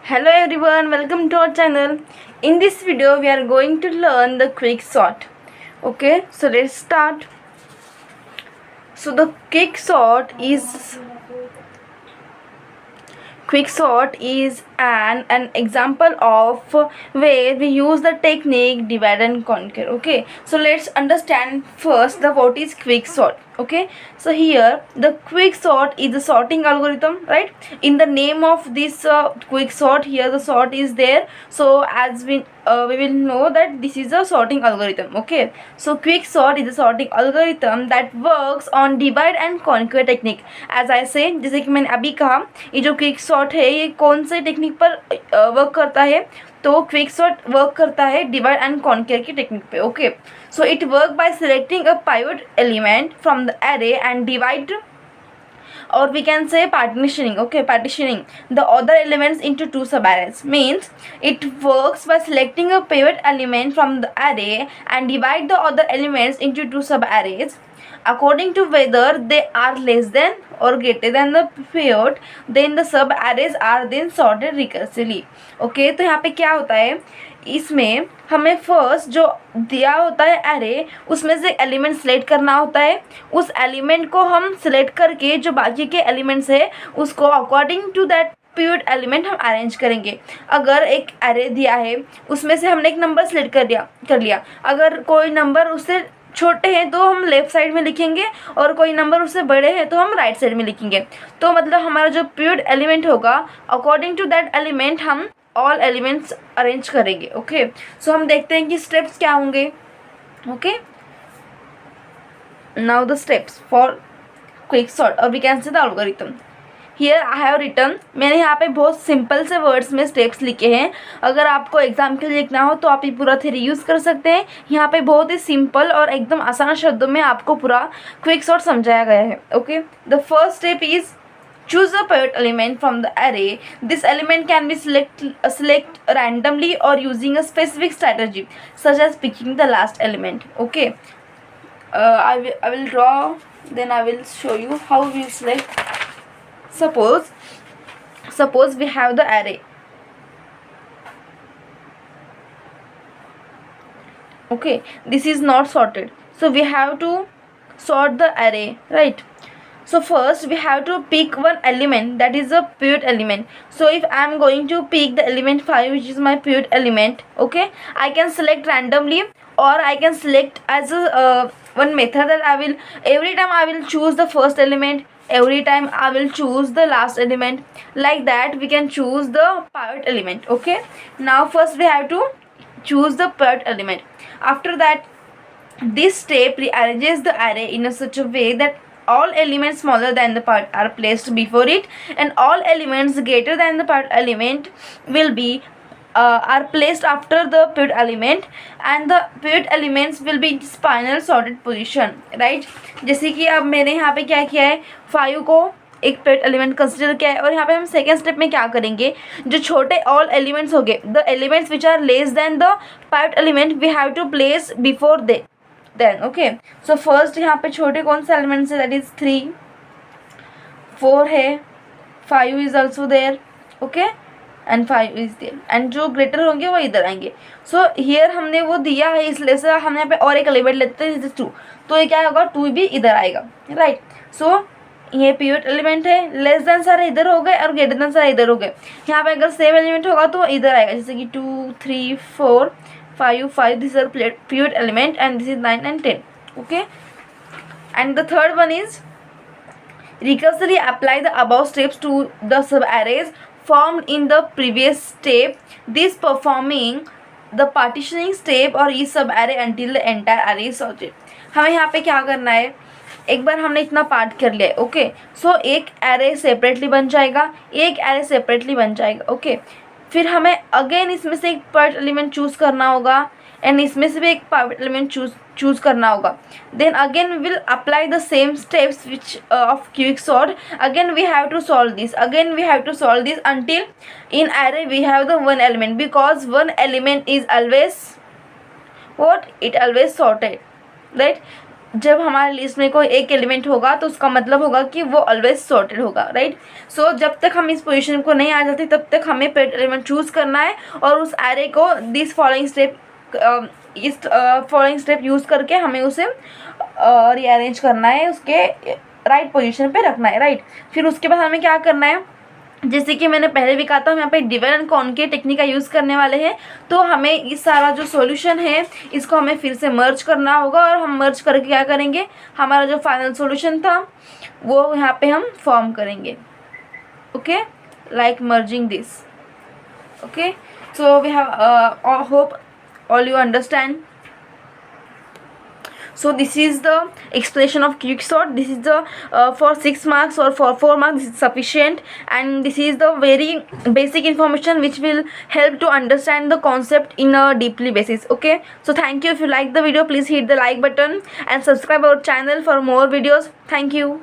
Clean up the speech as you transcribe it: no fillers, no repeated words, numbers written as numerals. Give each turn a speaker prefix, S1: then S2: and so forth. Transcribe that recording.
S1: Hello everyone, welcome to our channel. In this video we are going to learn the quick sort. Okay, so let's start. So the quick sort is an example of where we use the technique divide and conquer. Okay, so let's understand first the what is quick sort. Okay, so here the quick sort is a sorting algorithm, right? In the name of this quick sort, here the sort is there, so as we will know that this is a sorting algorithm. Okay, so quick sort is a sorting algorithm that works on divide and conquer technique. as I say, जैसे कि मैंने अभी कहा, ये जो quick sort है ये कौन से टेक्निक पर वर्क करता है, तो क्विक सॉर्ट वर्क करता है डिवाइड एंड कॉन्कर की टेक्निक पे. Okay, so it work by selecting a pivot element from the array and divide, or we can say partitioning. Okay, partitioning the other elements into two subarrays. Means it works by selecting a pivot element from the array and divide the other elements into two subarrays according to whether they are less than or greater than the pivot. Then the sub arrays are then sorted recursively. Okay, तो यहाँ पे क्या होता है, इसमें हमें first जो दिया होता है एरे, उसमें से एलिमेंट सेलेक्ट करना होता है. उस एलिमेंट को हम सेलेक्ट करके जो बाकी के एलिमेंट्स है उसको according to that pivot element हम अरेंज करेंगे. अगर एक एरे दिया है उसमें से हमने एक नंबर सेलेक्ट कर लिया, अगर कोई नंबर उससे छोटे हैं तो हम लेफ़्ट साइड में लिखेंगे और कोई नंबर उससे बड़े हैं तो हम राइट साइड में लिखेंगे. तो मतलब हमारा जो पिवट एलिमेंट होगा अकॉर्डिंग टू दैट एलिमेंट हम ऑल एलिमेंट्स अरेंज करेंगे. ओके, सो हम देखते हैं कि स्टेप्स क्या होंगे. Okay, now the steps for quick sort और we can say the algorithm. Here I have written, मैंने यहाँ पे बहुत सिंपल से वर्ड्स में स्टेप्स लिखे हैं. अगर आपको एग्जाम के लिए लिखना हो तो आप ये पूरा थ्योरी यूज़ कर सकते हैं. यहाँ पे बहुत ही सिंपल और एकदम आसान शब्दों में आपको पूरा क्विक सॉर्ट समझाया गया है. Okay, the first step is choose a pivot element from the array. This element can be select randomly or using a specific strategy such as picking the last element. Okay, I will draw, then I will show you how we select. Suppose we have the array. Okay, this is not sorted, so we have to sort the array, right? So first we have to pick one element that is a pivot element. So if I am going to pick the element 5, which is my pivot element, okay, I can select randomly or I can select as a one method that I will every time I will choose the first element, every time I will choose the last element. Like that we can choose the pivot element. Okay, now first we have to choose the pivot element. After that, this step rearranges the array in a such a way that all elements smaller than the part are placed before it and all elements greater than the part element will be are placed after the pivot element, and the pivot elements will be in final sorted position, right? जैसे कि अब मैंने यहाँ पे क्या किया है, 5 को एक पिवट एलिमेंट कंसिडर किया है और यहाँ पे हम सेकेंड स्टेप में क्या करेंगे, जो छोटे ऑल एलिमेंट्स हो गए, the elements which are less than the pivot element we have to place before they then. Okay, so first यहाँ पे छोटे कौन से एलिमेंट्स है, दैट इज 3, 4 है, 5 is also there. Okay, and 5 is there, and जो ग्रेटर होंगे वो इधर आएंगे. सो हियर हमने वो दिया है इसलिए से हम यहाँ पे और एक एलिमेंट लेते हैं, जैसे 2, तो ये क्या होगा, 2 भी इधर आएगा, राइट? सो ये पिवट एलिमेंट है, लेस देन सारे इधर हो गए और ग्रेटर देन सारे इधर हो गए. यहाँ पे अगर सेम एलिमेंट होगा तो इधर आएगा, जैसे कि 2, 3, 4, 5, this is a pivot element and this is 9 and 10. Okay, and the third one is recursively apply the above steps to the sub arrays formed in the previous step, this performing the partitioning step or each sub array until the entire array is sorted. हमें यहाँ पे क्या करना है, एक बार हमने इतना part कर लिया है. ओके, सो एक एरे सेपरेटली बन जाएगा, एक एरे सेपरेटली बन जाएगा. ओके, फिर हमें अगेन इसमें से एक पार्ट एलिमेंट चूज़ करना होगा एंड इसमें से भी एक पार्ट एलिमेंट चूज़ करना होगा. Then again we will apply the same steps which of quick sort. Again we have to solve this until in array we have the one element, because one element is always what, it always sorted, right? जब हमारे list में कोई एक element होगा तो उसका मतलब होगा कि वो ऑलवेज सॉर्टेड होगा, राइट। सो जब तक हम इस पोजीशन को नहीं आ जाते तब तक हमें पेड एलिमेंट चूज़ करना है और उस एरे को दिस फॉलोइंग स्टेप यूज़ करके हमें उसे रीअरेंज करना है, उसके राइट पोजीशन पे रखना है, राइट। फिर उसके बाद हमें क्या करना है, जैसे कि मैंने पहले भी कहा था, हम यहाँ पे डिवाइड एंड कॉन्कर टेक्निक का यूज़ करने वाले हैं। तो हमें इस सारा जो सॉल्यूशन है इसको हमें फिर से मर्ज करना होगा और हम मर्ज करके क्या करेंगे, हमारा जो फाइनल सॉल्यूशन था वो यहाँ पे हम फॉर्म करेंगे, okay, like merging this, okay. So we have hope all you understand. So this is the explanation of quicksort. This is the for 6 marks or for 4 marks this is sufficient, and this is the very basic information which will help to understand the concept in a deeply basis, okay. So thank you. If you like the video, please hit the like button and subscribe our channel for more videos. Thank you.